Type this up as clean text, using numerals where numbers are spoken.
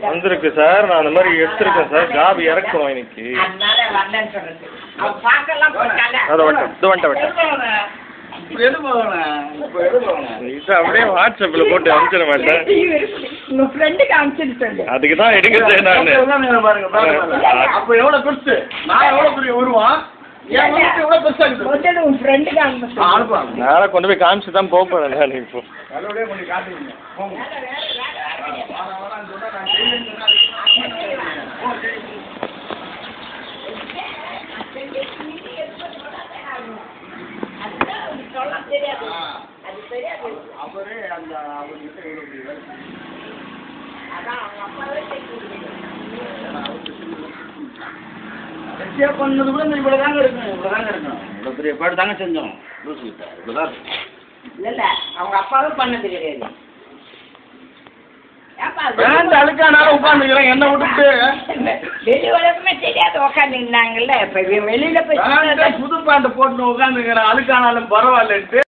வந்திருக்கு சார். நான் அந்த மாதிரி எடுத்திருக்கேன் சார். ஜாப் இறக்கணும் இன்னைக்கு. அப்படியே வாட்ஸ்அப்ல போட்டு அனுப்பிச்சிட மாட்டேன். அதுக்கு தான் எடுக்கிறேன் நான். அப்ப எவ்வளவு பெருசு, நான் எவ்வளவு பெரிய உருவம், நாளை கொண்டு போய் காமிச்சு தான் போக போறேன் நான். இப்போ பண்ணது கூட இவ்வளவுதாங்க இருக்கணும், இவ்வளவுதாங்க இருக்கணும். இவ்வளவு பெரிய பாடு தாங்க செஞ்சோம். இவ்வளவுதான் இல்ல அவங்க அப்பாவும் பண்ணது கிடையாது. அழுக்கானாலும் உட்காந்துக்கிறேன் என்ன விட்டுட்டு. வெளி உலகமே தெரியாது உட்காந்துருந்தாங்கல்ல. இப்ப வெளியில போய் புது பாட்டு போட்டு உட்காந்துக்கிறேன். அழுக்கானாலும் பரவாயில்லன்ட்டு